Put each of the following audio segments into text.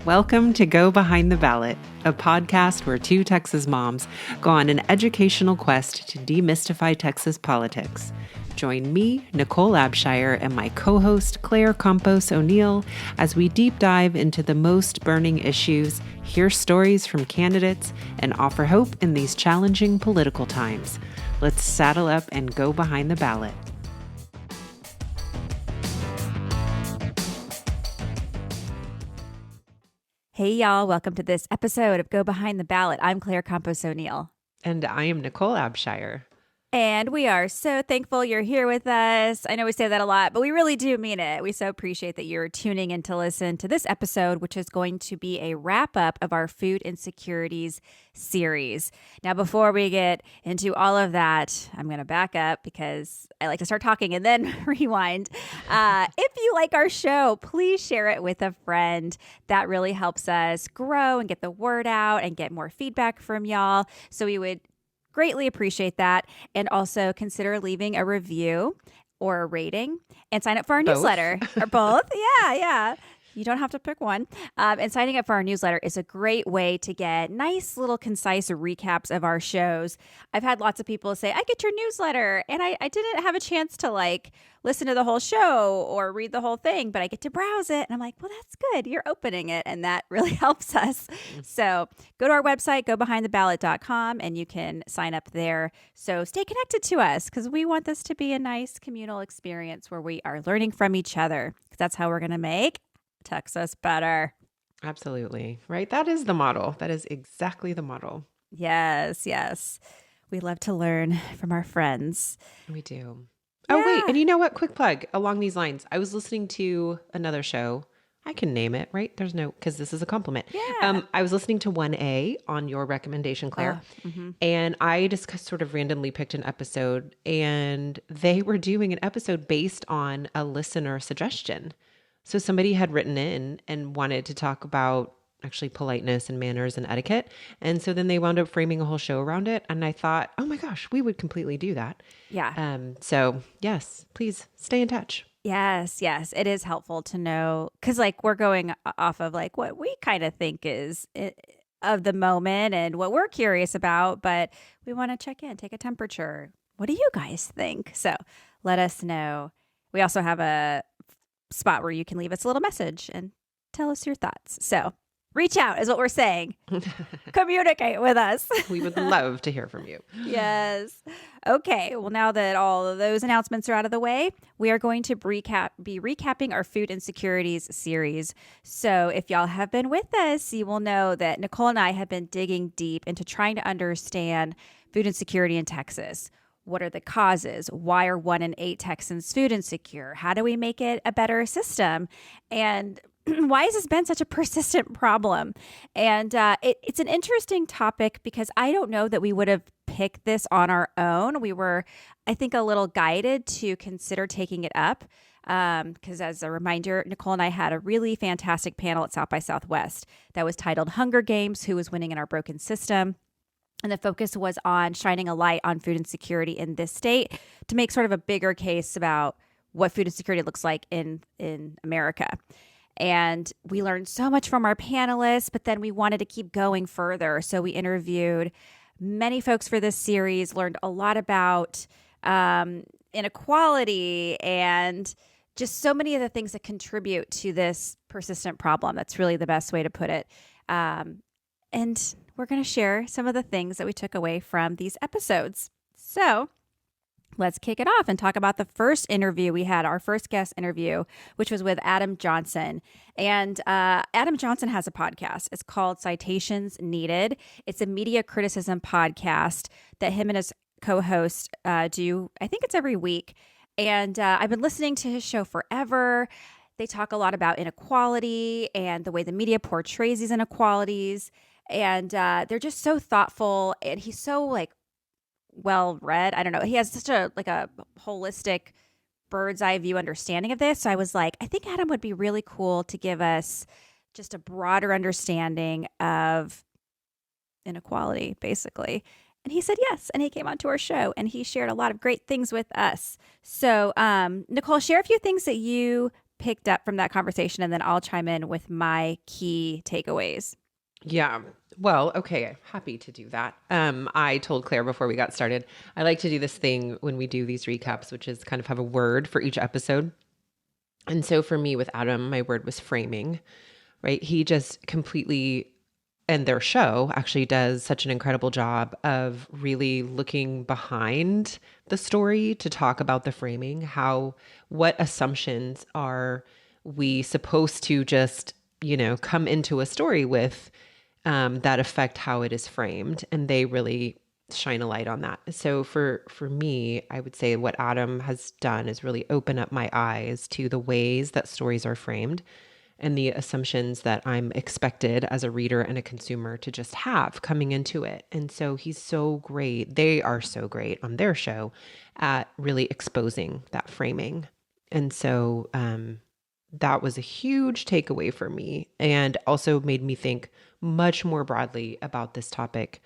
Welcome to Go Behind the Ballot, a podcast where two Texas moms go on an educational quest to demystify Texas politics. Join me, Nicole Abshire, and my co-host Claire Campos O'Neill as we deep dive into the most burning issues, hear stories from candidates, and offer hope in these challenging political times. Let's saddle up and go behind the ballot. Hey, y'all. Welcome to this episode of Go Behind the Ballot. I'm Claire Campos O'Neill. And I am Nicole Abshire. And we are so thankful you're here with us. I know we say that a lot, but we really do mean it. We so appreciate that you're tuning in to listen to this episode, which is going to be a wrap-up of our Food Insecurities series. Now, before we get into all of that, I'm going to back up because I like to start talking and then rewind. If you like our show, please share it with a friend. That really helps us grow and get the word out and get more feedback from y'all. So we would greatly appreciate that. And also consider leaving a review or a rating and sign up for our newsletter or both. Yeah. You don't have to pick one. And signing up for our newsletter is a great way to get nice little concise recaps of our shows. I've had lots of people say, I get your newsletter and I didn't have a chance to listen to the whole show or read the whole thing, but I get to browse it. And I'm like, well, that's good. You're opening it. And that really helps us. So go to our website, gobehindtheballot.com, and you can sign up there. So stay connected to us because we want this to be a nice communal experience where we are learning from each other because that's how we're going to make Texas better. Absolutely. Right? That is the model. That is exactly the model. Yes. We love to learn from our friends. We do. Yeah. Oh, wait. And you know what? Quick plug along these lines. I was listening to another show. I can name it, right? Because this is a compliment. Yeah. I was listening to 1A on your recommendation, Claire, and I just sort of randomly picked an episode, and they were doing an episode based on a listener suggestion. So somebody had written in and wanted to talk about actually politeness and manners and etiquette. And so then they wound up framing a whole show around it. And I thought, oh my gosh, we would completely do that. Yeah. So yes, please stay in touch. Yes. It is helpful to know because we're going off of what we kind of think is of the moment and what we're curious about, but we want to check in, take a temperature. What do you guys think? So let us know. We also have a spot where you can leave us a little message and tell us your thoughts. So reach out is what we're saying. Communicate with us. We would love to hear from you. Yes. Okay. Well, now that all of those announcements are out of the way, we are going to be recapping our Food Insecurities series. So if y'all have been with us, you will know that Nicole and I have been digging deep into trying to understand food insecurity in Texas. What are the causes? Why are 1 in 8 Texans food insecure? How do we make it a better system? And why has this been such a persistent problem? And it's an interesting topic because I don't know that we would have picked this on our own. We were, I think, a little guided to consider taking it up because as a reminder, Nicole and I had a really fantastic panel at South by Southwest that was titled Hunger Games, Who is Winning in Our Broken System? And the focus was on shining a light on food insecurity in this state to make sort of a bigger case about what food insecurity looks like in America. And we learned so much from our panelists, but then we wanted to keep going further. So we interviewed many folks for this series, learned a lot about inequality and just so many of the things that contribute to this persistent problem. That's really the best way to put it. And we're going to share some of the things that we took away from these episodes. So let's kick it off and talk about the first interview we had, our first guest interview, which was with Adam Johnson. And Adam Johnson has a podcast. It's called Citations Needed. It's a media criticism podcast that him and his co-host do. I think it's every week. And I've been listening to his show forever. They talk a lot about inequality and the way the media portrays these inequalities. And they're just so thoughtful, and he's so well read. I don't know. He has such a holistic bird's eye view understanding of this. So I was like, I think Adam would be really cool to give us just a broader understanding of inequality, basically. And he said yes, and he came onto our show, and he shared a lot of great things with us. So Nicole, share a few things that you picked up from that conversation, and then I'll chime in with my key takeaways. Yeah. Well, okay. Happy to do that. I told Claire before we got started, I like to do this thing when we do these recaps, which is kind of have a word for each episode. And so for me with Adam, my word was framing, right? He just completely, and their show actually does such an incredible job of really looking behind the story to talk about the framing, what assumptions are we supposed to just, come into a story with that affect how it is framed. And they really shine a light on that. So for me, I would say what Adam has done is really open up my eyes to the ways that stories are framed and the assumptions that I'm expected as a reader and a consumer to just have coming into it. And so he's so great. They are so great on their show at really exposing that framing. And so that was a huge takeaway for me, and also made me think much more broadly about this topic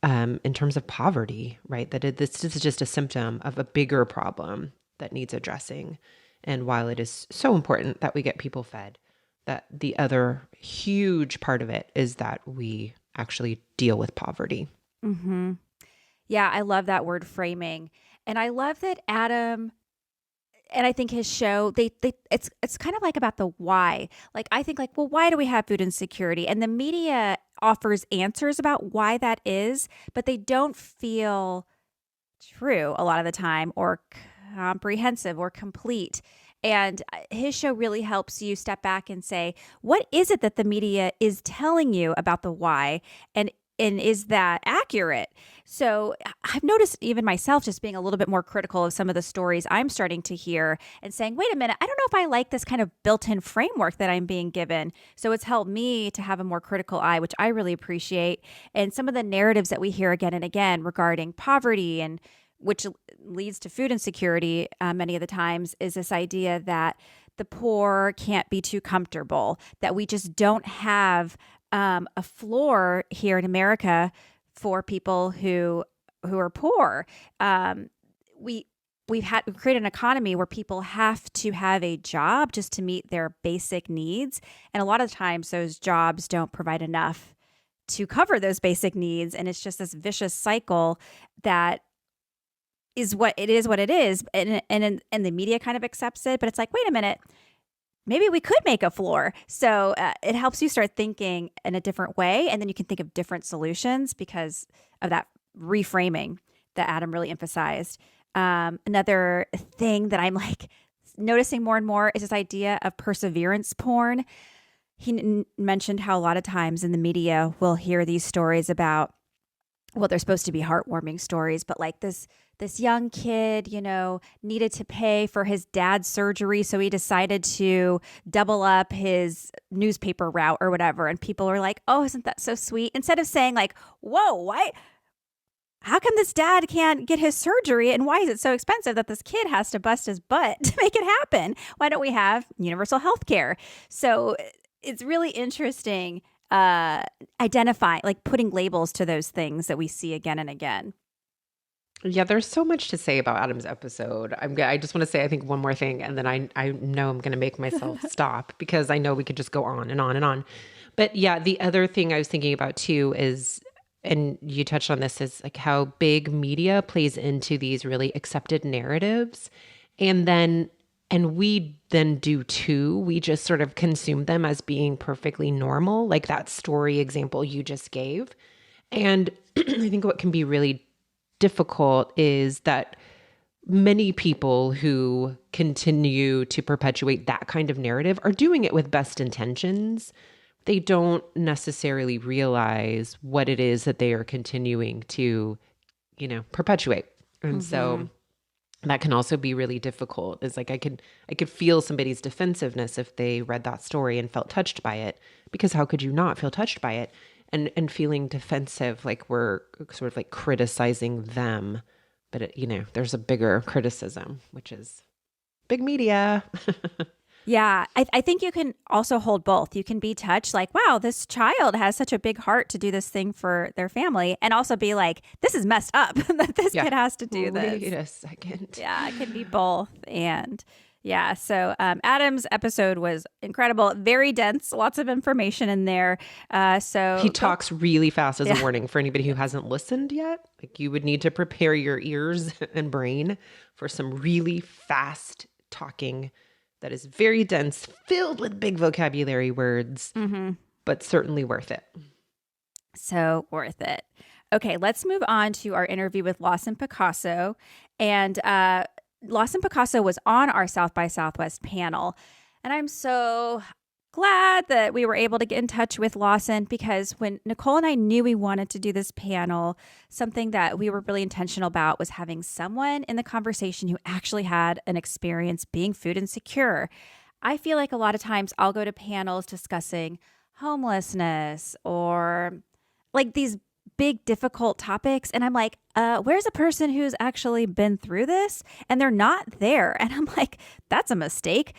in terms of poverty, right? This is just a symptom of a bigger problem that needs addressing. And while it is so important that we get people fed, that the other huge part of it is that we actually deal with poverty. Mm-hmm. Yeah, I love that word framing. And I love that Adam, and I think his show, it's kind of like about the why. Like, I think well, why do we have food insecurity? And the media offers answers about why that is, but they don't feel true a lot of the time, or comprehensive or complete. And his show really helps you step back and say, what is it that the media is telling you about the why? And is that accurate? So I've noticed even myself just being a little bit more critical of some of the stories I'm starting to hear and saying, wait a minute, I don't know if I like this kind of built-in framework that I'm being given. So it's helped me to have a more critical eye, which I really appreciate. And some of the narratives that we hear again and again regarding poverty, and which leads to food insecurity many of the times, is this idea that the poor can't be too comfortable, that we just don't have a floor here in America for people who are poor. We've created an economy where people have to have a job just to meet their basic needs, and a lot of times those jobs don't provide enough to cover those basic needs, and it's just this vicious cycle that is what it is, and the media kind of accepts it. But it's like, wait a minute. Maybe we could make a floor. So it helps you start thinking in a different way. And then you can think of different solutions because of that reframing that Adam really emphasized. Another thing that I'm noticing more and more is this idea of perseverance porn. He mentioned how a lot of times in the media we'll hear these stories about, well, they're supposed to be heartwarming stories, but this young kid, needed to pay for his dad's surgery, so he decided to double up his newspaper route or whatever. And people are like, oh, isn't that so sweet? Instead of saying whoa, why? How come this dad can't get his surgery? And why is it so expensive that this kid has to bust his butt to make it happen? Why don't we have universal health care? So it's really interesting identifying, putting labels to those things that we see again and again. Yeah, there's so much to say about Adam's episode. I just want to say, I think, one more thing, and then I know I'm going to make myself stop, because I know we could just go on and on and on. But yeah, the other thing I was thinking about too is, and you touched on this, is how big media plays into these really accepted narratives. And we then do too. We just sort of consume them as being perfectly normal, like that story example you just gave. And I think what can be really difficult is that many people who continue to perpetuate that kind of narrative are doing it with best intentions. They don't necessarily realize what it is that they are continuing to, perpetuate. And so that can also be really difficult. It's I could feel somebody's defensiveness if they read that story and felt touched by it, because how could you not feel touched by it? And feeling defensive, like we're sort of criticizing them. But, there's a bigger criticism, which is big media. Yeah, I think you can also hold both. You can be touched wow, this child has such a big heart to do this thing for their family, and also be this is messed up that this kid has to do this. Wait a second. Yeah, it can be both. And Yeah. So Adam's episode was incredible, very dense, lots of information in there. He talks really fast as a Yeah. warning for anybody who hasn't listened yet. Like you would need to prepare your ears and brain for some really fast talking that is very dense, filled with big vocabulary words, but certainly worth it. So worth it. Okay, let's move on to our interview with Lawson Picasso. And Lawson Picasso was on our South by Southwest panel. And I'm so glad that we were able to get in touch with Lawson, because when Nicole and I knew we wanted to do this panel, something that we were really intentional about was having someone in the conversation who actually had an experience being food insecure. I feel like a lot of times I'll go to panels discussing homelessness or like these big, difficult topics. And I'm like, where's a person who's actually been through this? And they're not there. And I'm like, that's a mistake.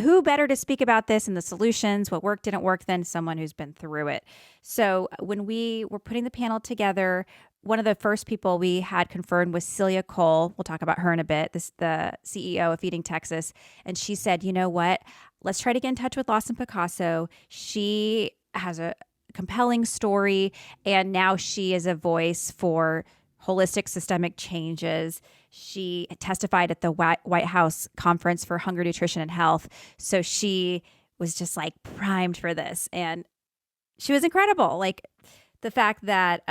Who better to speak about this and the solutions, what worked, didn't work, than someone who's been through it? So when we were putting the panel together, one of the first people we had confirmed was Celia Cole. We'll talk about her in a bit, the CEO of Feeding Texas. And she said, you know what? Let's try to get in touch with Lawson Picasso. She has a compelling story, and now she is a voice for holistic systemic changes. She testified at the White House Conference for Hunger, Nutrition, and Health. So she was just like primed for this. And she was incredible. Like the fact that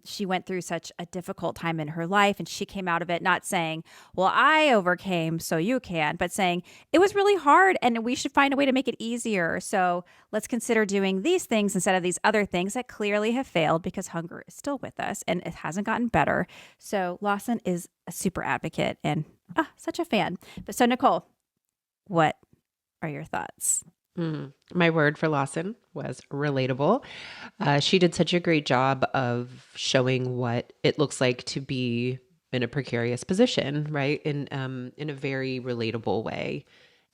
she went through such a difficult time in her life and she came out of it not saying, well, I overcame, so you can, but saying it was really hard and we should find a way to make it easier. So let's consider doing these things instead of these other things that clearly have failed, because hunger is still with us and it hasn't gotten better. So Lawson is a super advocate and such a fan. But so Nicole, what are your thoughts? My word for Lawson was relatable. She did such a great job of showing what it looks like to be in a precarious position, right? In a very relatable way,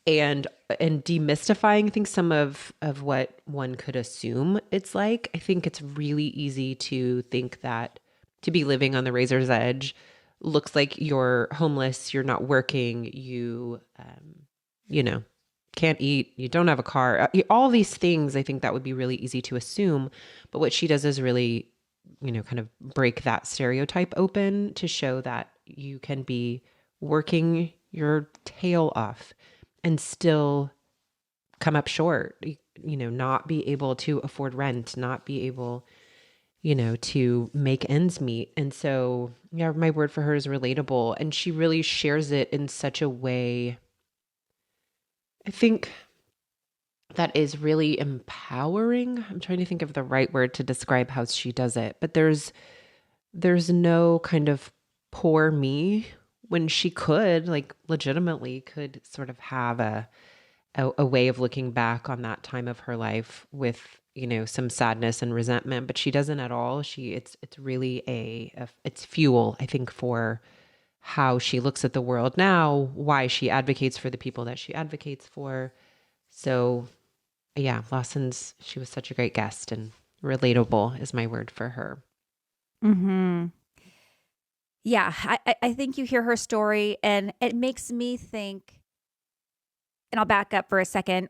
and demystifying, I think, some of what one could assume it's like. I think it's really easy to think that to be living on the razor's edge looks like you're homeless, you're not working, you can't eat, you don't have a car, all these things. I think that would be really easy to assume. But what she does is really, kind of break that stereotype open to show that you can be working your tail off and still come up short, not be able to afford rent, not be able, to make ends meet. And so, yeah, my word for her is relatable. And she really shares it in such a way, I think, that is really empowering. I'm trying to think of the right word to describe how she does it, but there's no kind of poor me when she could, like, legitimately could sort of have a way of looking back on that time of her life with, some sadness and resentment, but she doesn't at all. It's really it's fuel, I think, for how she looks at the world now, why she advocates for the people that she advocates for. So yeah, she was such a great guest, and relatable is my word for her. Mm-hmm. Yeah, I think you hear her story and it makes me think, and I'll back up for a second.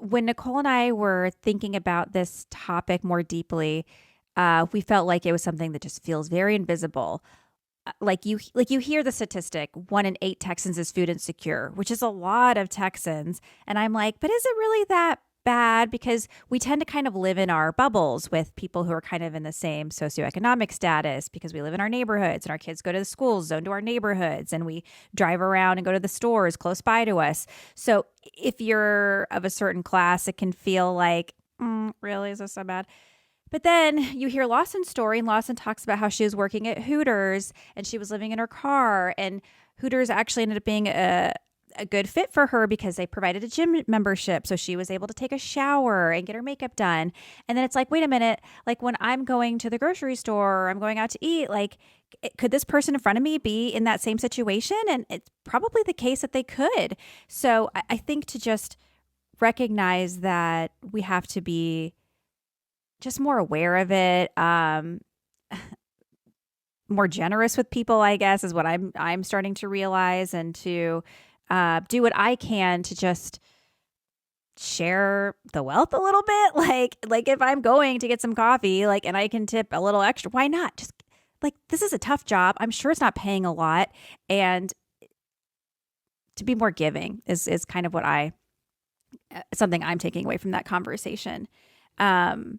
When Nicole and I were thinking about this topic more deeply, we felt like it was something that just feels very invisible. Like you hear the statistic, 1 in 8 Texans is food insecure, which is a lot of Texans. And I'm like, but is it really that bad? Because we tend to kind of live in our bubbles with people who are kind of in the same socioeconomic status, because we live in our neighborhoods and our kids go to the schools zoned to our neighborhoods and we drive around and go to the stores close by to us. So if you're of a certain class, it can feel like, really, is this so bad? But then you hear Lawson's story, and Lawson talks about how she was working at Hooters and she was living in her car, and Hooters actually ended up being a good fit for her because they provided a gym membership. So she was able to take a shower and get her makeup done. And then it's like, wait a minute, like when I'm going to the grocery store or I'm going out to eat, like, could this person in front of me be in that same situation? And it's probably the case that they could. So I think to just recognize that we have to be just more aware of it, more generous with people, I guess, is what I'm starting to realize, and to do what I can to just share the wealth a little bit. Like if I'm going to get some coffee, like, and I can tip a little extra, why not? Just like, this is a tough job. I'm sure it's not paying a lot. And to be more giving is kind of what something I'm taking away from that conversation. Another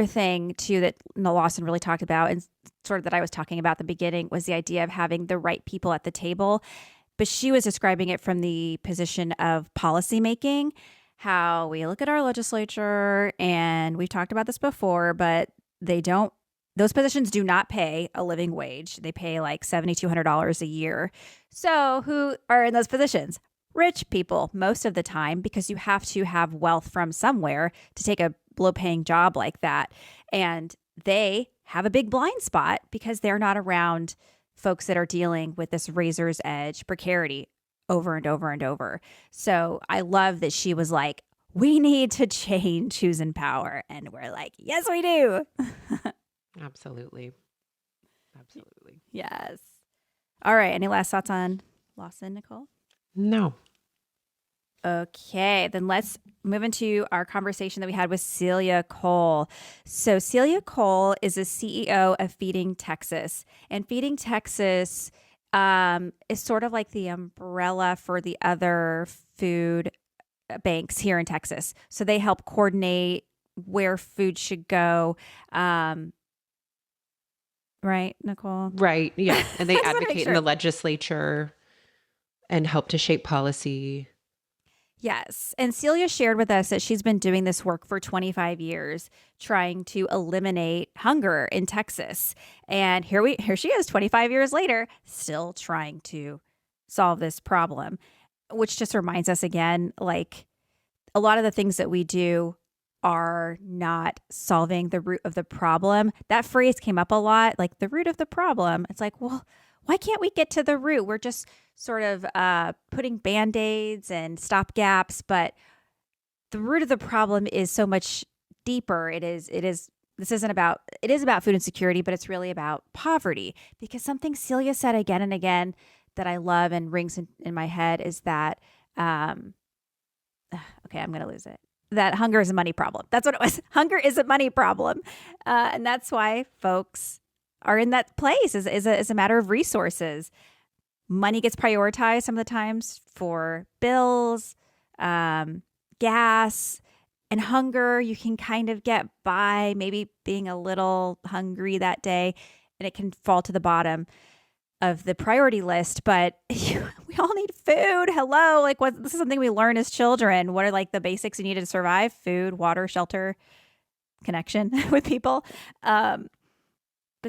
thing too that Lawson really talked about, and sort of that I was talking about at the beginning, was the idea of having the right people at the table. But she was describing it from the position of policymaking, how we look at our legislature, and we've talked about this before, but those positions do not pay a living wage. They pay like $7,200 a year. So who are in those positions? Rich people most of the time, because you have to have wealth from somewhere to take a low-paying job like that. And they have a big blind spot because they're not around folks that are dealing with this razor's edge precarity over and over and over. So I love that she was like, we need to change who's in power. And we're like, yes, we do. Absolutely. Absolutely. Yes. All right. Any last thoughts on Lawson, Nicole? No. Okay, then let's move into our conversation that we had with Celia Cole. So Celia Cole is the CEO of Feeding Texas. And Feeding Texas is sort of like the umbrella for the other food banks here in Texas. So they help coordinate where food should go. Right, Nicole? Right. Yeah. And they advocate sure. in the legislature and help to shape policy. Yes. And Celia shared with us that she's been doing this work for 25 years, trying to eliminate hunger in Texas. And here she is 25 years later, still trying to solve this problem, which just reminds us again, like, a lot of the things that we do are not solving the root of the problem. That phrase came up a lot, like the root of the problem. It's like, well, why can't we get to the root? We're just sort of putting Band-Aids and stopgaps, but the root of the problem is so much deeper. It is about food insecurity, but it's really about poverty, because something Celia said again and again that I love and rings in my head is that, okay, I'm going to lose it. That hunger is a money problem. That's what it was. Hunger is a money problem. And that's why folks are in that place is a matter of resources. Money gets prioritized some of the times for bills, gas, and hunger. You can kind of get by maybe being a little hungry that day, and it can fall to the bottom of the priority list. But we all need food. Hello. Like, this is something we learn as children. What are like the basics you need to survive? Food, water, shelter, connection with people. But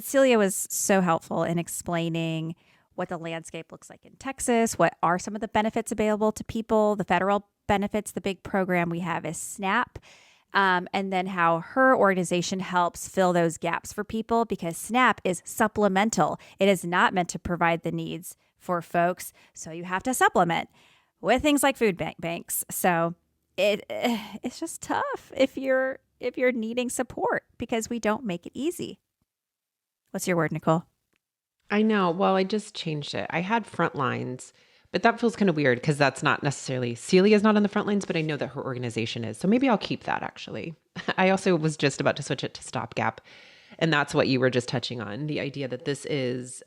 Celia was so helpful in explaining what the landscape looks like in Texas, what are some of the benefits available to people, the federal benefits. The big program we have is SNAP, and then how her organization helps fill those gaps for people, because SNAP is supplemental. It is not meant to provide the needs for folks, so you have to supplement with things like food banks. So it's just tough if you're needing support, because we don't make it easy. What's your word, Nicole? I know. Well, I just changed it. I had front lines, but that feels kind of weird because that's not necessarily, Celia's not on the front lines, but I know that her organization is. So maybe I'll keep that actually. I also was just about to switch it to stopgap. And that's what you were just touching on. The idea that this is,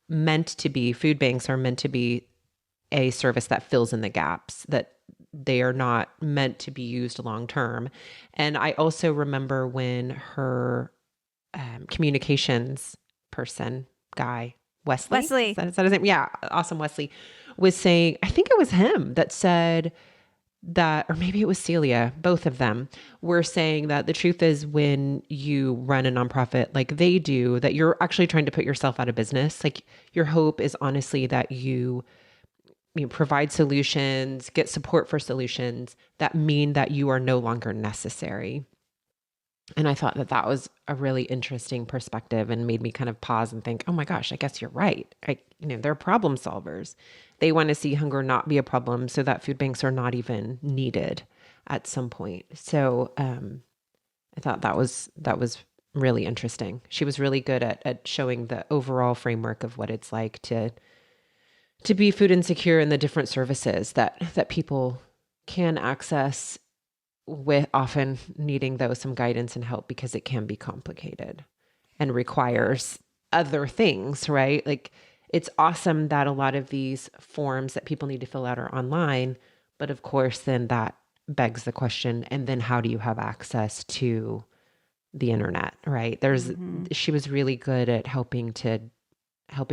meant to be, food banks are meant to be a service that fills in the gaps, that they are not meant to be used long term. And I also remember when her communications person guy, Wesley. Is that his name? Yeah. Awesome. Wesley was saying, I think it was him that said that, or maybe it was Celia, both of them were saying that the truth is when you run a nonprofit like they do, that you're actually trying to put yourself out of business. Like, your hope is honestly that you provide solutions, get support for solutions that mean that you are no longer necessary. And I thought that was a really interesting perspective and made me kind of pause and think, oh my gosh, I guess you're right. They're problem solvers. They want to see hunger not be a problem so that food banks are not even needed at some point. So I thought that was really interesting. She was really good at showing the overall framework of what it's like to to be food insecure in the different services that people can access, with often needing though some guidance and help, because it can be complicated and requires other things, right? Like, it's awesome that a lot of these forms that people need to fill out are online, but of course then that begs the question, and then how do you have access to the internet, right? She was really good at helping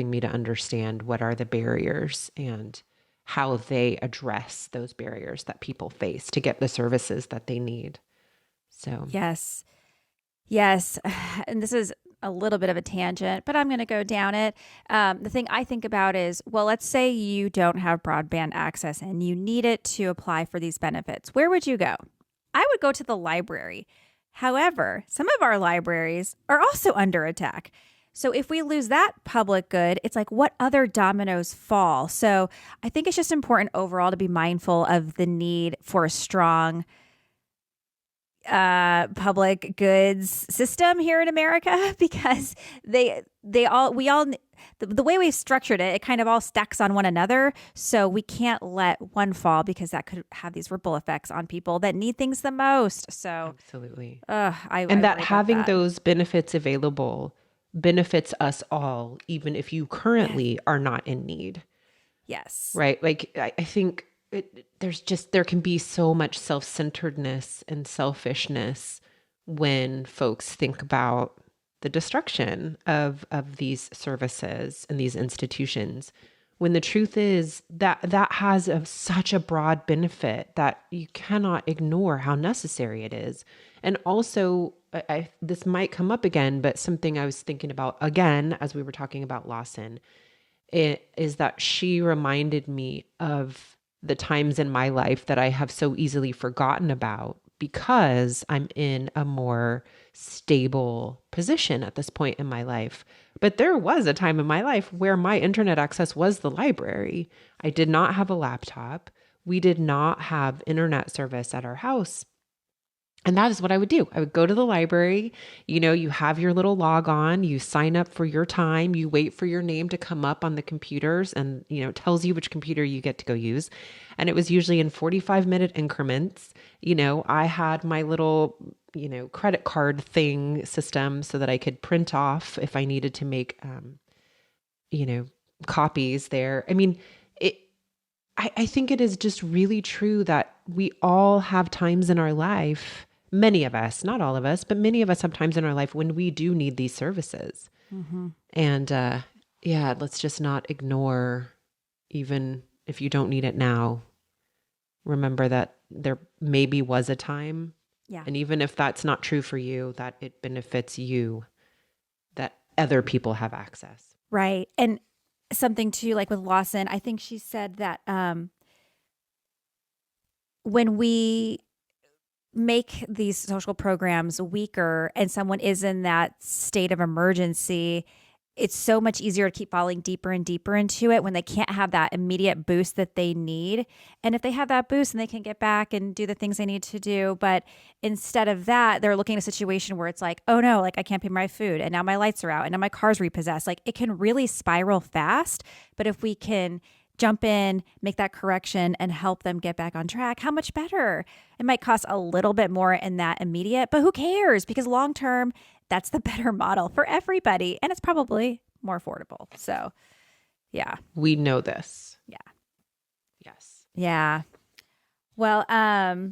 me to understand what are the barriers and how they address those barriers that people face to get the services that they need. So Yes. And this is a little bit of a tangent, but I'm going to go down it. The thing I think about is, well, let's say you don't have broadband access and you need it to apply for these benefits. Where would you go? I would go to the library. However, some of our libraries are also under attack. So if we lose that public good, it's like, what other dominoes fall? So I think it's just important overall to be mindful of the need for a strong public goods system here in America, because the way we've structured it kind of all stacks on one another. So we can't let one fall, because that could have these ripple effects on people that need things the most. So absolutely. Having those benefits available benefits us all, even if you currently are not in need. Yes. Right. Like, I think there can be so much self-centeredness and selfishness when folks think about the destruction of these services and these institutions, when the truth is that has such a broad benefit that you cannot ignore how necessary it is. And also, this might come up again, but something I was thinking about again as we were talking about Lawson, is that she reminded me of the times in my life that I have so easily forgotten about, because I'm in a more stable position at this point in my life. But there was a time in my life where my internet access was the library. I did not have a laptop. We did not have internet service at our house. And that is what I would do. I would go to the library. You have your little log on, you sign up for your time, you wait for your name to come up on the computers, and, it tells you which computer you get to go use. And it was usually in 45-minute increments. I had my little, credit card thing system so that I could print off if I needed to make, copies there. I mean, I think it is just really true that we all have times in our life, many of us, not all of us, but many of us have times in our life when we do need these services. Mm-hmm. And let's just not ignore, even if you don't need it now, remember that there maybe was a time. Yeah. And even if that's not true for you, that it benefits you, that other people have access. Right. And something too, like with Lawson, I think she said that when we make these social programs weaker and someone is in that state of emergency, it's so much easier to keep falling deeper and deeper into it when they can't have that immediate boost that they need. And if they have that boost, then they can get back and do the things they need to do. But instead of that, they're looking at a situation where it's like, oh no, like I can't pay my food, and now my lights are out, and now my car's repossessed. Like, it can really spiral fast. But if we can jump in, make that correction, and help them get back on track, how much better? It might cost a little bit more in that immediate, but who cares? Because long term, that's the better model for everybody. And it's probably more affordable. So, yeah. We know this. Yeah. Yes. Yeah. Well, I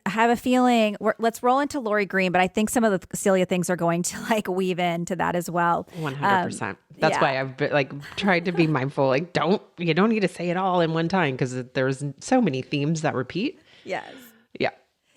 have a feeling let's roll into Laurie Green, but I think some of the Celia things are going to like weave into that as well. 100%. That's why I've been, tried to be mindful. You don't need to say it all in one time, because there's so many themes that repeat. Yes. Yeah.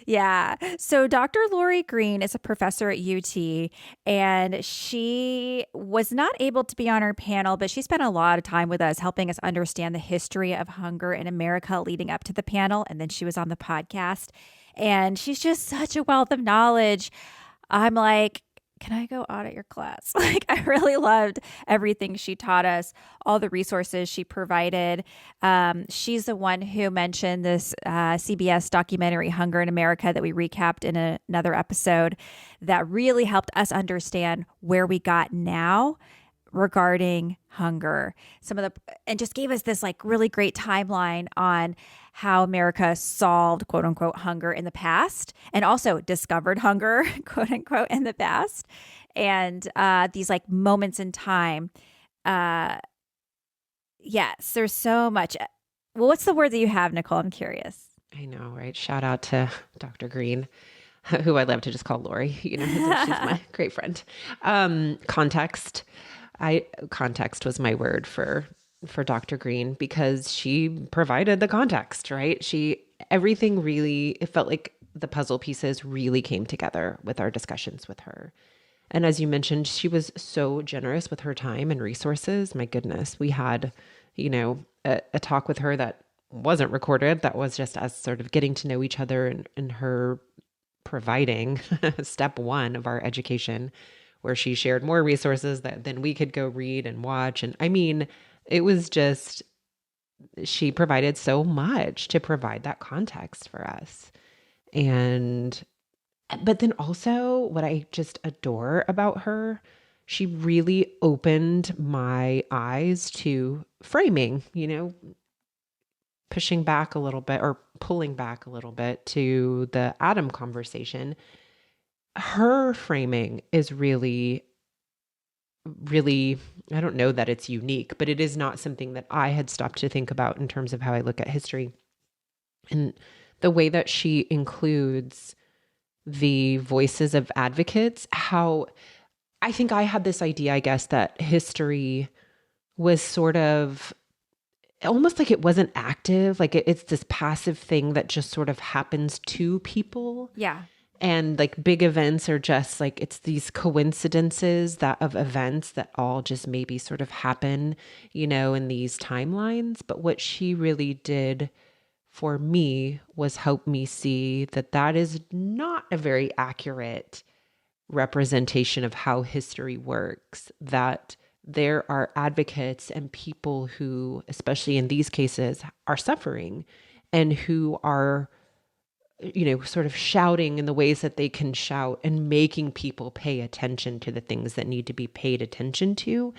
Yeah. So Dr. Laurie Green is a professor at UT, and she was not able to be on our panel, but she spent a lot of time with us helping us understand the history of hunger in America leading up to the panel. And then she was on the podcast, and she's just such a wealth of knowledge. I'm like, can I go audit your class? I really loved everything she taught us, all the resources she provided. She's the one who mentioned this CBS documentary, Hunger in America, that we recapped in another episode, that really helped us understand where we got now regarding hunger. And just gave us this like really great timeline on how America solved quote unquote hunger in the past and also discovered hunger quote unquote in the past. And these like moments in time. Yes, there's so much. Well, what's the word that you have, Nicole? I'm curious. I know, right? Shout out to Dr. Green, who I love to just call Laurie. She's my great friend. Context. Context was my word for Dr. Green because she provided the context, right? Everything really, it felt like the puzzle pieces really came together with our discussions with her. And as you mentioned, she was so generous with her time and resources. My goodness, we had, a talk with her that wasn't recorded. That was just us sort of getting to know each other and her providing step one of our education, where she shared more resources that then we could go read and watch. And I mean, it was just, she provided so much to provide that context for us. But then also what I just adore about her, she really opened my eyes to framing, pushing back a little bit or pulling back a little bit to the Adam conversation. Her framing is really, really, I don't know that it's unique, but it is not something that I had stopped to think about in terms of how I look at history. And the way that she includes the voices of advocates, how I think I had this idea, I guess, that history was sort of almost like it wasn't active, like it's this passive thing that just sort of happens to people. Yeah. And like big events are just like, it's these coincidences of events that all just maybe sort of happen, in these timelines. But what she really did for me was help me see that is not a very accurate representation of how history works, that there are advocates and people who, especially in these cases, are suffering and who are, sort of shouting in the ways that they can shout and making people pay attention to the things that need to be paid attention to.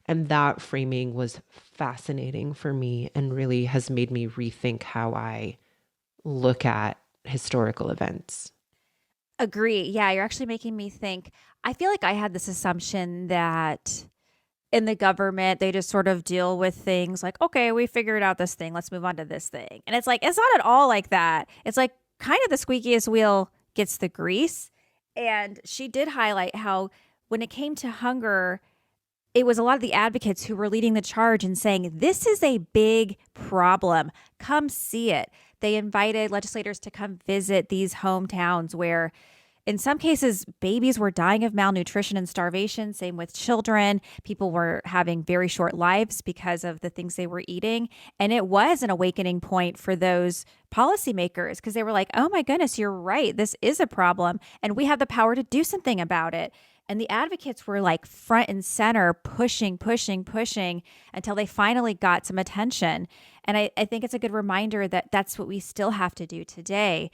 And that framing was fascinating for me and really has made me rethink how I look at historical events. Agree. Yeah, you're actually making me think. I feel like I had this assumption that in the government, they just sort of deal with things like, okay, we figured out this thing. Let's move on to this thing. And it's like, it's not at all like that. It's like kind of the squeakiest wheel gets the grease. And she did highlight how when it came to hunger, it was a lot of the advocates who were leading the charge and saying, this is a big problem. Come see it. They invited legislators to come visit these hometowns where in some cases, babies were dying of malnutrition and starvation. Same with children. People were having very short lives because of the things they were eating. And it was an awakening point for those policymakers because they were like, oh my goodness, you're right. This is a problem. And we have the power to do something about it. And the advocates were like front and center, pushing until they finally got some attention. And I think it's a good reminder that that's what we still have to do today.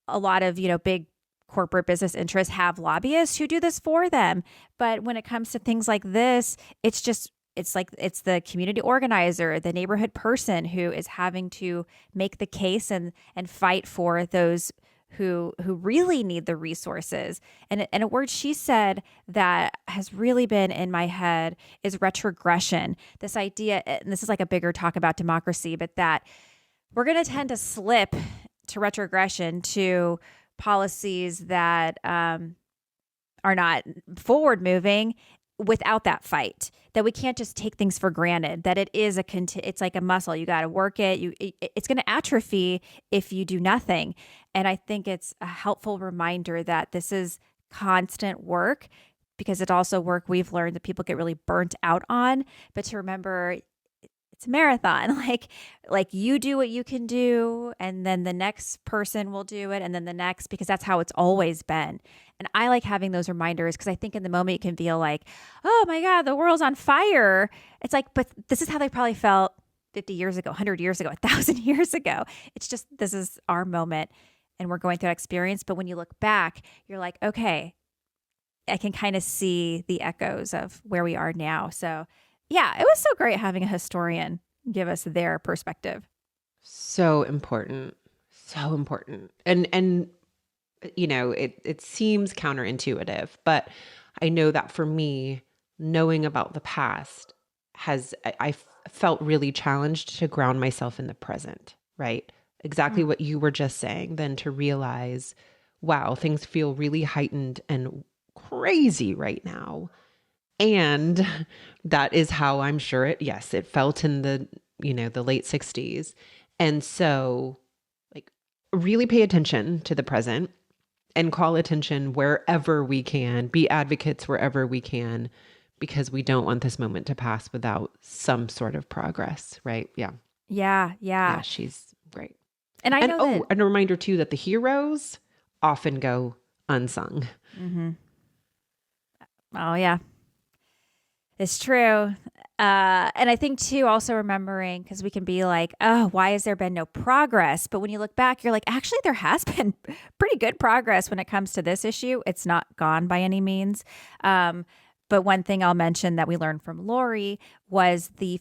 A lot of, big corporate business interests have lobbyists who do this for them. But when it comes to things like this, it's the community organizer, the neighborhood person who is having to make the case and fight for those who really need the resources. And a word she said that has really been in my head is retrogression. This idea, and this is like a bigger talk about democracy, but that we're going to tend to slip to retrogression to policies that are not forward moving without that fight, that we can't just take things for granted, that it is it's like a muscle. You got to work it. It's going to atrophy if you do nothing. And I think it's a helpful reminder that this is constant work because it's also work we've learned that people get really burnt out on, but to remember it's a marathon. Like you do what you can do, and then the next person will do it, and then the next, because that's how it's always been. And I like having those reminders because I think in the moment you can feel like, oh my God, the world's on fire. It's like, but this is how they probably felt 50 years ago, 100 years ago, 1,000 years ago. It's just, this is our moment and we're going through that experience. But when you look back, you're like, okay, I can kind of see the echoes of where we are now. So yeah, it was so great having a historian give us their perspective. So important. So important. And you know, it seems counterintuitive, but I know that for me, knowing about the past I felt really challenged to ground myself in the present, right? Exactly what you were just saying, then to realize, wow, things feel really heightened and crazy right now. And that is how I'm sure it felt in the, the late 60s. And so like really pay attention to the present and call attention wherever we can, be advocates wherever we can, because we don't want this moment to pass without some sort of progress, right? Yeah. Yeah, she's great. And I know and a reminder too that the heroes often go unsung. Mm-hmm. Oh yeah, it's true. And I think too, also remembering, because we can be like, oh, why has there been no progress? But when you look back, you're like, actually, there has been pretty good progress when it comes to this issue. It's not gone by any means. But one thing I'll mention that we learned from Laurie was the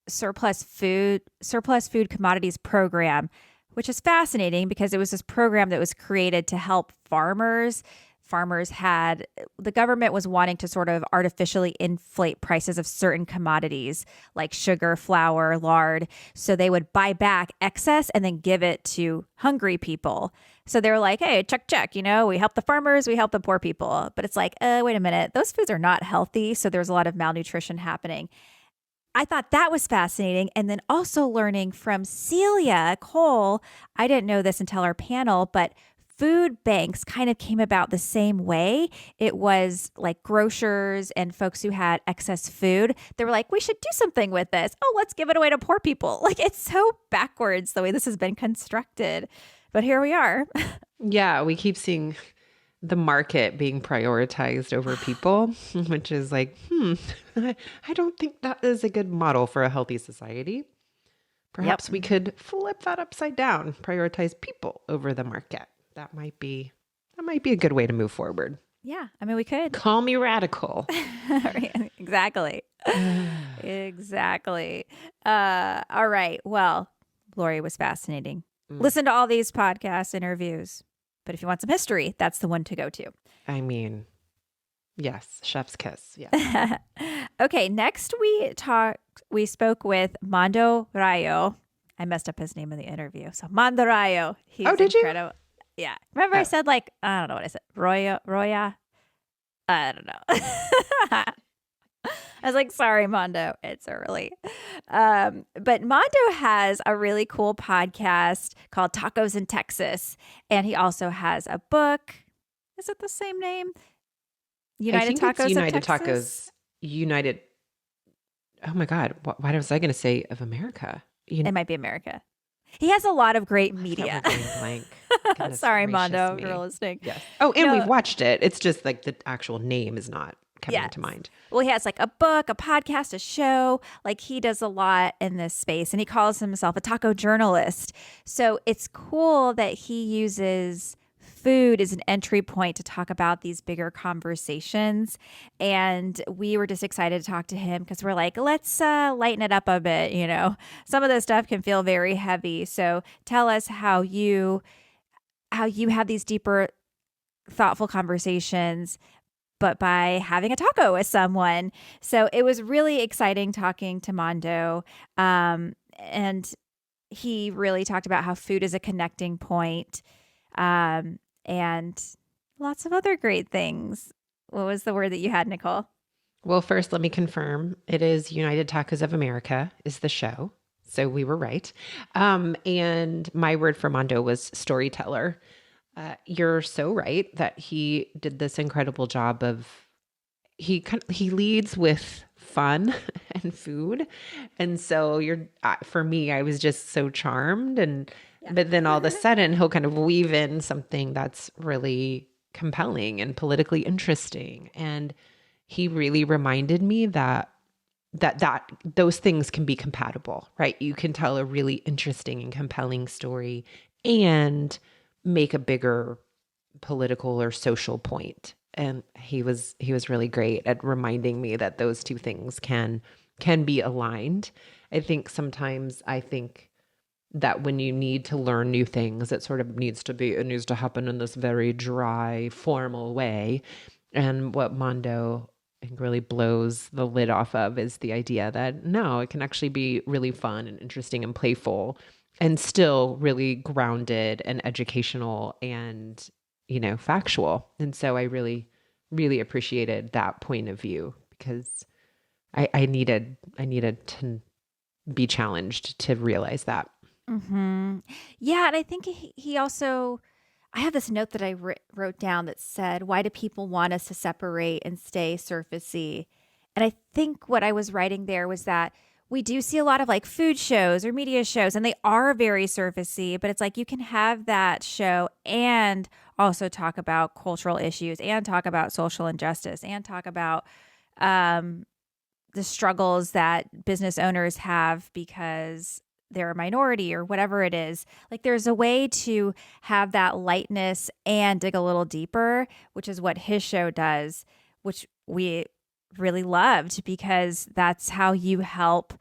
surplus food commodities program, which is fascinating because it was this program that was created to help farmers. The government was wanting to sort of artificially inflate prices of certain commodities like sugar, flour, lard. So they would buy back excess and then give it to hungry people. So they were like, hey, check, we help the farmers, we help the poor people. But it's like, wait a minute, those foods are not healthy. So there's a lot of malnutrition happening. I thought that was fascinating. And then also learning from Celia Cole, I didn't know this until our panel, but food banks kind of came about the same way. It was like grocers and folks who had excess food. They were like, we should do something with this. Oh, let's give it away to poor people. Like, it's so backwards the way this has been constructed. But here we are. Yeah, we keep seeing the market being prioritized over people, which is like, I don't think that is a good model for a healthy society. Perhaps we could flip that upside down, prioritize people over the market. That might be a good way to move forward. Yeah, I mean, we could. Call me radical. Exactly. Exactly. All right. Well, Laurie was fascinating. Listen to all these podcast interviews. But if you want some history, that's the one to go to. I mean, yes, chef's kiss. Yeah. Okay, next we spoke with Mando Rayo. I messed up his name in the interview. So Mando Rayo. He's did incredible. You? Yeah. Remember I said I don't know what I said. Roya? I don't know. I was like, sorry, Mando. It's early. But Mando has a really cool podcast called Tacos in Texas. And he also has a book. Is it the same name? United Tacos United of Texas? Tacos. United. Oh my God. What was I going to say of America? It might be America. He has a lot of great media. Blank. Sorry, Mando, you're listening. Yes. Oh, and we've watched it. It's just like the actual name is not coming to mind. Well, he has like a book, a podcast, a show. Like, he does a lot in this space, and he calls himself a taco journalist. So it's cool that he uses food as an entry point to talk about these bigger conversations. And we were just excited to talk to him because we're like, let's lighten it up a bit. Some of this stuff can feel very heavy. So tell us how you have these deeper, thoughtful conversations, but by having a taco with someone. So it was really exciting talking to Mando. And he really talked about how food is a connecting point. And lots of other great things. What was the word that you had, Nicole? Well, first, let me confirm. It is United Tacos of America is the show. So we were right. And my word for Mando was storyteller. You're so right that he did this incredible job of, he leads with fun and food. And so for me, I was just so charmed. But then all of a sudden he'll kind of weave in something that's really compelling and politically interesting. And he really reminded me that those things can be compatible, right? You can tell a really interesting and compelling story and make a bigger political or social point And he was really great at reminding me that those two things can be aligned. I think sometimes that when you need to learn new things, it needs to happen in this very dry, formal way. And what Mando, I think, really blows the lid off of is the idea that no, it can actually be really fun and interesting and playful and still really grounded and educational and, factual. And so I really, really appreciated that point of view because I needed to be challenged to realize that. Mm-hmm. Yeah. And I think he also, I have this note that I wrote down that said, why do people want us to separate and stay surfacey? And I think what I was writing there was that we do see a lot of like food shows or media shows, and they are very surfacey, but it's like you can have that show and also talk about cultural issues and talk about social injustice and talk about the struggles that business owners have because they're a minority or whatever it is. Like there's a way to have that lightness and dig a little deeper, which is what his show does, which we really loved because that's how you help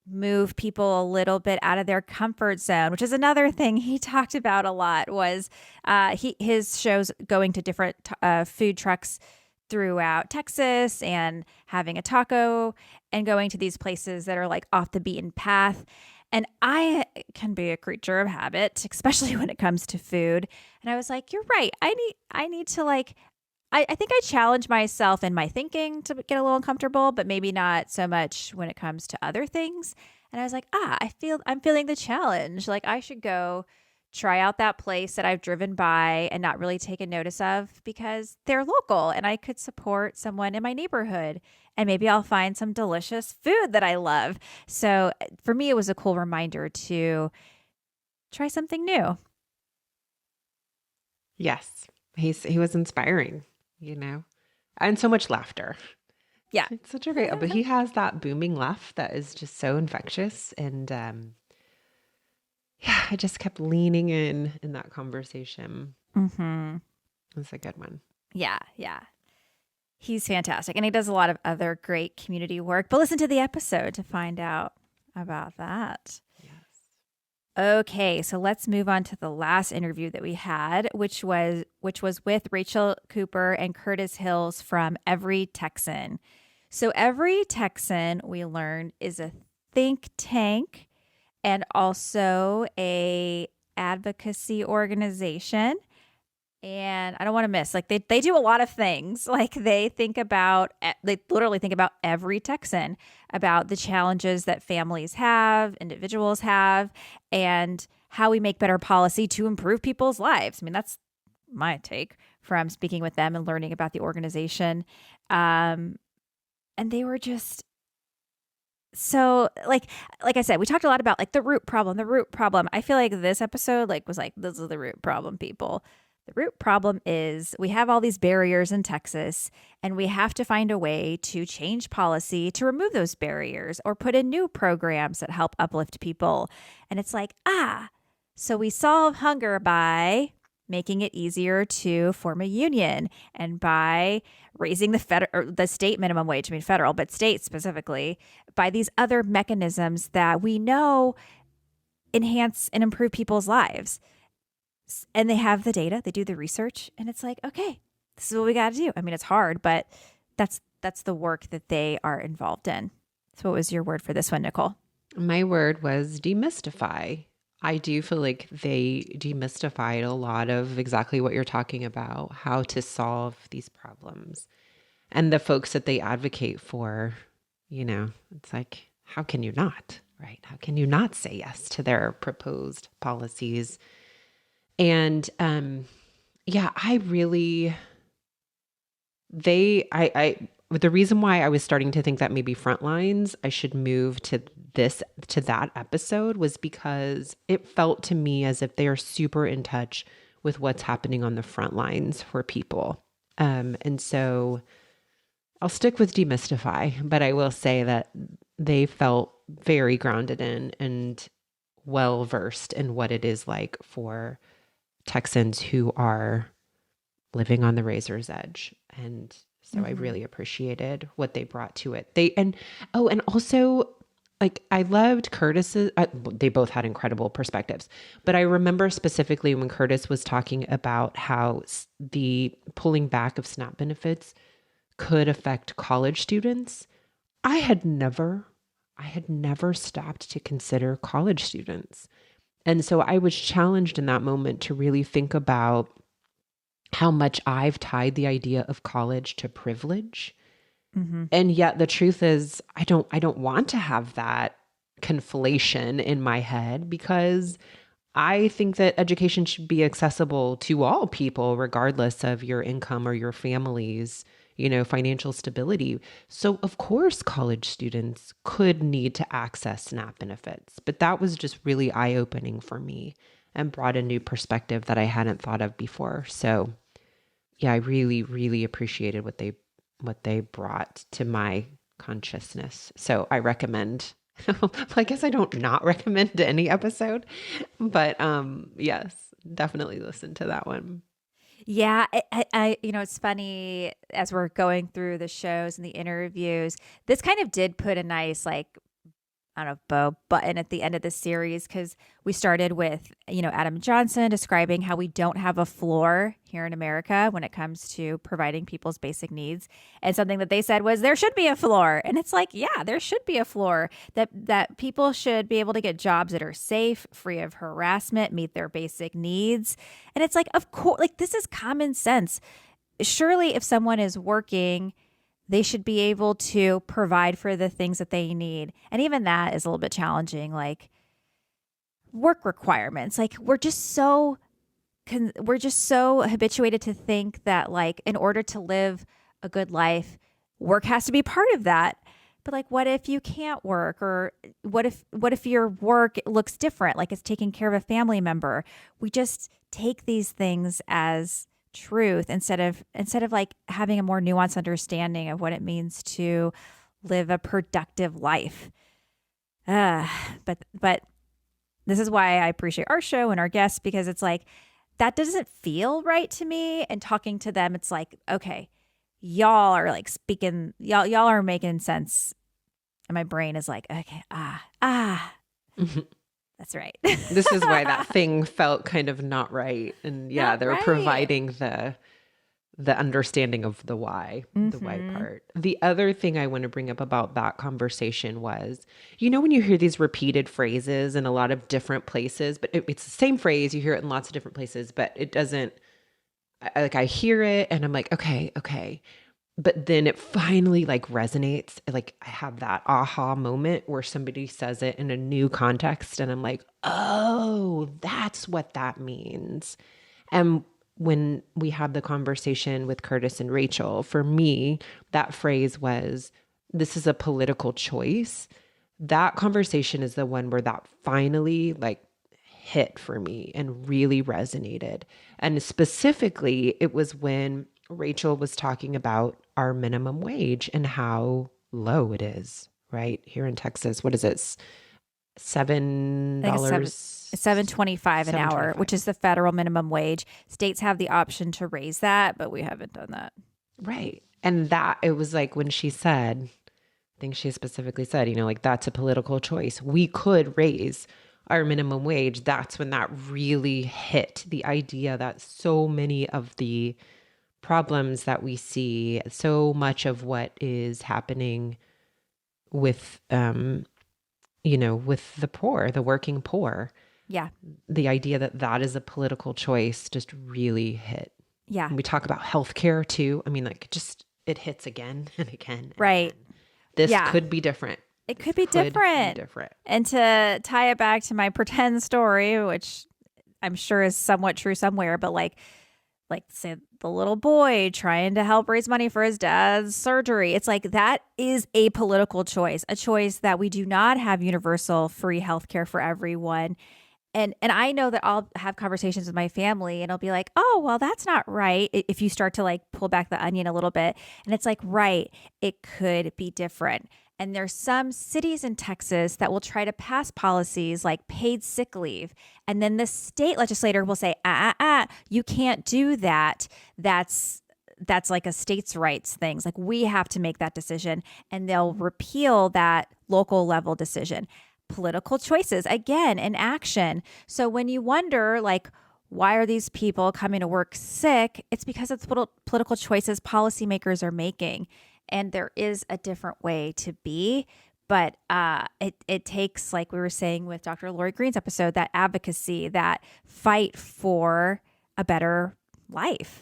move people a little bit out of their comfort zone, which is another thing he talked about a lot was his shows going to different food trucks throughout Texas and having a taco and going to these places that are like off the beaten path. And I can be a creature of habit, especially when it comes to food. And I was like, you're right. I need to like, I think I challenge myself in my thinking to get a little uncomfortable, but maybe not so much when it comes to other things. And I was like, I'm feeling the challenge. Like I should go try out that place that I've driven by and not really taken notice of because they're local and I could support someone in my neighborhood and maybe I'll find some delicious food that I love. So for me, it was a cool reminder to try something new. Yes. He was inspiring, and so much laughter. Yeah. It's such a great, but he has that booming laugh that is just so infectious. And yeah, I just kept leaning in that conversation. Mm-hmm. It's a good one. Yeah. Yeah. He's fantastic. And he does a lot of other great community work. But listen to the episode to find out about that. Yes. Okay, so let's move on to the last interview that we had, which was with Rachel Cooper and Curtis Hills from Every Texan. So Every Texan, we learned, is a think tank and also a advocacy organization. And I don't want to miss, like they do a lot of things. Like they literally think about every Texan, about the challenges that families have, individuals have, and how we make better policy to improve people's lives. I mean, that's my take from speaking with them and learning about the organization. And they were just so like I said, we talked a lot about like the root problem. I feel like this episode was like, this is the root problem, people. The root problem is we have all these barriers in Texas, and we have to find a way to change policy to remove those barriers or put in new programs that help uplift people. And it's like, so we solve hunger by making it easier to form a union and by raising the state minimum wage, I mean federal, but state specifically, by these other mechanisms that we know enhance and improve people's lives. And they have the data, they do the research, and it's like, okay, this is what we got to do. I mean, it's hard, but that's the work that they are involved in. So what was your word for this one, Nicole? My word was demystify. I do feel like they demystified a lot of exactly what you're talking about, how to solve these problems. And the folks that they advocate for, it's like, how can you not, right? How can you not say yes to their proposed policies? And yeah, the reason why I was starting to think that maybe Frontlines, I should move to that episode was because it felt to me as if they are super in touch with what's happening on the front lines for people. And so I'll stick with demystify, but I will say that they felt very grounded in and well-versed in what it is like for Texans who are living on the razor's edge. And so I really appreciated what they brought to it. And also like I loved Curtis's, they both had incredible perspectives, but I remember specifically when Curtis was talking about how the pulling back of SNAP benefits could affect college students. I had never stopped to consider college students. And so I was challenged in that moment to really think about how much I've tied the idea of college to privilege. And yet the truth is I don't want to have that conflation in my head, because I think that education should be accessible to all people, regardless of your income or your family's, financial stability. So of course, college students could need to access SNAP benefits, but that was just really eye-opening for me and brought a new perspective that I hadn't thought of before. So yeah, I really, really appreciated what they brought to my consciousness. So I recommend, I guess I don't not recommend any episode, but yes, definitely listen to that one. Yeah, I it's funny as we're going through the shows and the interviews, this kind of did put a nice I don't know, bow button at the end of the series, because we started with, Adam Johnson describing how we don't have a floor here in America when it comes to providing people's basic needs. And something that they said was there should be a floor. And it's like, yeah, there should be a floor, that people should be able to get jobs that are safe, free of harassment, meet their basic needs. And it's like, of course, like this is common sense. Surely if someone is working, they should be able to provide for the things that they need. And even that is a little bit challenging, like work requirements. Like we're just so habituated to think that like in order to live a good life, work has to be part of that. But like, what if you can't work? Or what if your work looks different? Like it's taking care of a family member. We just take these things as truth instead of like having a more nuanced understanding of what it means to live a productive life. But this is why I appreciate our show and our guests, because it's like that doesn't feel right to me. And talking to them, it's like, okay, y'all are like speaking, y'all are making sense. And my brain is like, okay, that's right. This is why that thing felt kind of not right. And yeah, Not they were right. providing the understanding of the why, the why part. The other thing I want to bring up about that conversation was, when you hear these repeated phrases in a lot of different places, but it's the same phrase, you hear it in lots of different places, but it doesn't, I hear it and I'm like, okay. But then it finally like resonates. Like I have that aha moment where somebody says it in a new context and I'm like, oh, that's what that means. And when we had the conversation with Curtis and Rachel, for me, that phrase was, this is a political choice. That conversation is the one where that finally like hit for me and really resonated. And specifically, it was when Rachel was talking about our minimum wage and how low it is, right? Here in Texas, what is it? $7? $7.25 an hour, which is the federal minimum wage. States have the option to raise that, but we haven't done that. Right. And that, it was like when she said, I think she specifically said, like that's a political choice. We could raise our minimum wage. That's when that really hit, the idea that so many of the problems that we see, so much of what is happening with, with the poor, the working poor. Yeah. The idea that that is a political choice just really hit. Yeah. And we talk about healthcare too. I mean, like it hits again and again. Right. Again. This could be different. It could be different. And to tie it back to my pretend story, which I'm sure is somewhat true somewhere, but like say the little boy trying to help raise money for his dad's surgery. It's like that is a political choice, a choice that we do not have universal free healthcare for everyone. And I know that I'll have conversations with my family and I'll be like, oh, well, that's not right. If you start to like pull back the onion a little bit, and it's like, right, it could be different. And there's some cities in Texas that will try to pass policies like paid sick leave. And then the state legislator will say, you can't do that. That's like a states' rights things. Like we have to make that decision, and they'll repeal that local level decision. Political choices, again, in action. So when you wonder, like, why are these people coming to work sick? It's because of political choices policymakers are making. And there is a different way to be. But it takes, like we were saying with Dr. Laurie Green's episode, that advocacy, that fight for a better life.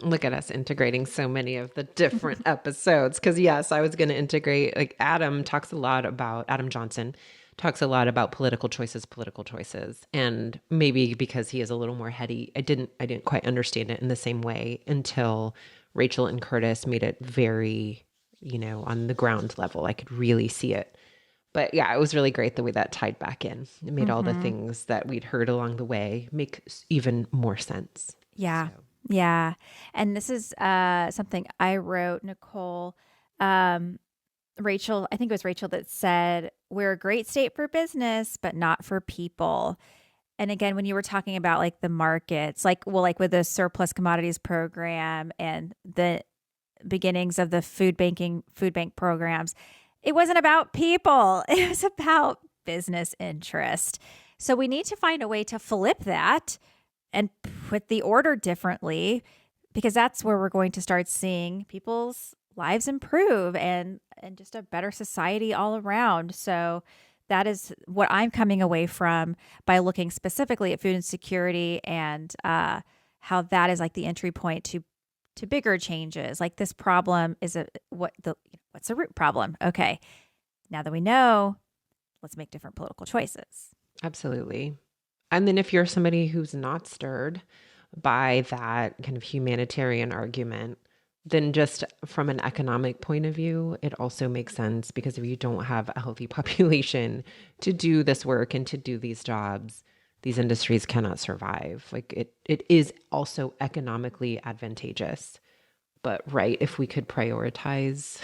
Look at us integrating so many of the different episodes. Because yes, I was going to integrate, like Adam Johnson talks a lot about political choices. And maybe because he is a little more heady, I didn't quite understand it in the same way until Rachel and Curtis made it very, on the ground level. I could really see it. But yeah, it was really great the way that tied back in. It made all the things that we'd heard along the way make even more sense. Yeah. So. Yeah. And this is something I wrote, Nicole. Rachel, I think it was Rachel that said, we're a great state for business, but not for people. And again, when you were talking about like the markets, like with the surplus commodities program and the beginnings of the food bank programs, it wasn't about people. It was about business interest. So we need to find a way to flip that and put the order differently, because that's where we're going to start seeing people's lives improve and just a better society all around. So that is what I'm coming away from by looking specifically at food insecurity and how that is like the entry point to bigger changes. Like this problem is what's the root problem? Okay, now that we know, let's make different political choices. Absolutely. And then if you're somebody who's not stirred by that kind of humanitarian argument, then just from an economic point of view, it also makes sense, because if you don't have a healthy population to do this work and to do these jobs, these industries cannot survive. Like it is also economically advantageous. But right, if we could prioritize,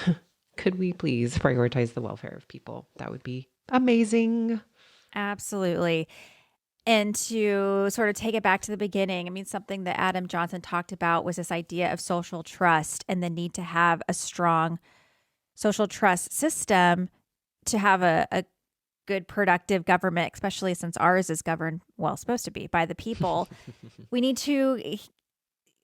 could we please prioritize the welfare of people? That would be amazing. Absolutely. And to sort of take it back to the beginning, I mean, something that Adam Johnson talked about was this idea of social trust and the need to have a strong social trust system to have a good, productive government, especially since ours is governed, well, supposed to be by the people. We need to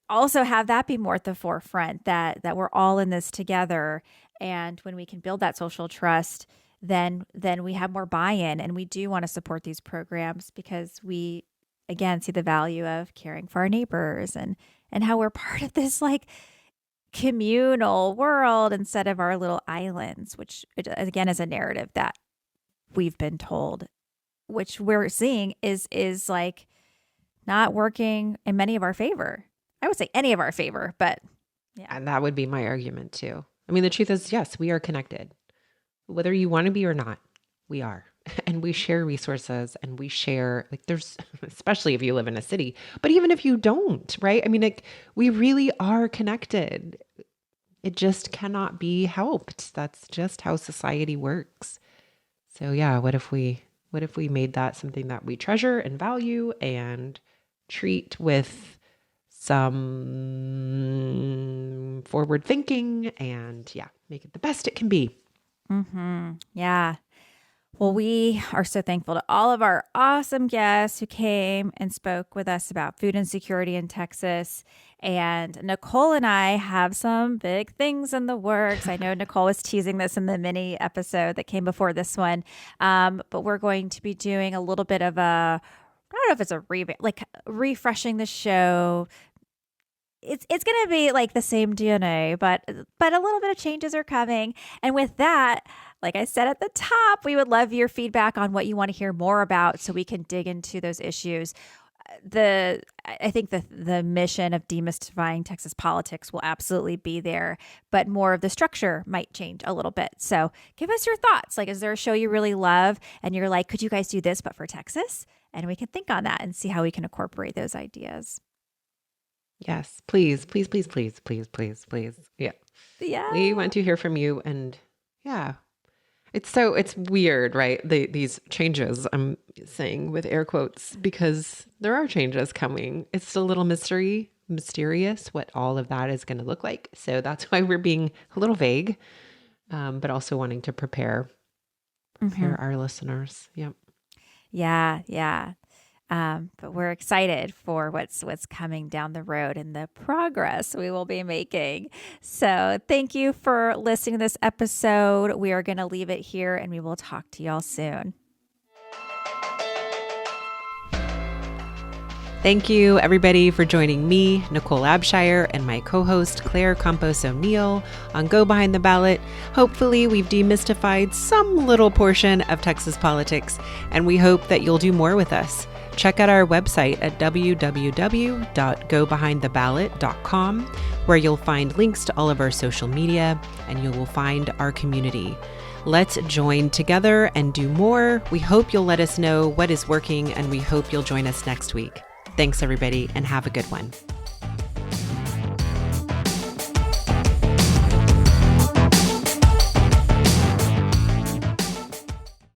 also have that be more at the forefront, that we're all in this together. And when we can build that social trust, then we have more buy-in, and we do want to support these programs because we, again, see the value of caring for our neighbors and how we're part of this like communal world instead of our little islands, which again is a narrative that we've been told, which we're seeing is like not working in many of our favor. I would say any of our favor, but yeah. And that would be my argument too. I mean, the truth is, yes, we are connected. Whether you want to be or not, we are. And we share resources, and we share, like there's, especially if you live in a city, but even if you don't, right? I mean, like we really are connected. It just cannot be helped. That's just how society works. So yeah, what if we made that something that we treasure and value and treat with some forward thinking, and yeah, make it the best it can be. Mm-hmm. Yeah. Well, we are so thankful to all of our awesome guests who came and spoke with us about food insecurity in Texas. And Nicole and I have some big things in the works. I know Nicole was teasing this in the mini episode that came before this one. But we're going to be doing a little bit of I don't know if it's a like refreshing the show. It's going to be like the same DNA, but a little bit of changes are coming. And with that, like I said at the top, we would love your feedback on what you want to hear more about so we can dig into those issues. I think the mission of demystifying Texas politics will absolutely be there, but more of the structure might change a little bit. So give us your thoughts. Like, is there a show you really love and you're like, could you guys do this, but for Texas? And we can think on that and see how we can incorporate those ideas. Yes, please, please, please, please, please, please, please. Yeah. Yeah. We want to hear from you. And yeah, it's weird, right? These changes, I'm saying with air quotes, because there are changes coming. It's a little mysterious what all of that is going to look like. So that's why we're being a little vague, but also wanting to prepare our listeners. Yep. Yeah. But we're excited for what's coming down the road and the progress we will be making. So thank you for listening to this episode. We are going to leave it here and we will talk to y'all soon. Thank you, everybody, for joining me, Nicole Abshire, and my co-host, Claire Campos O'Neill, on Go Behind the Ballot. Hopefully, we've demystified some little portion of Texas politics, and we hope that you'll do more with us. Check out our website at www.gobehindtheballot.com, where you'll find links to all of our social media, and you will find our community. Let's join together and do more. We hope you'll let us know what is working, and we hope you'll join us next week. Thanks, everybody, and have a good one.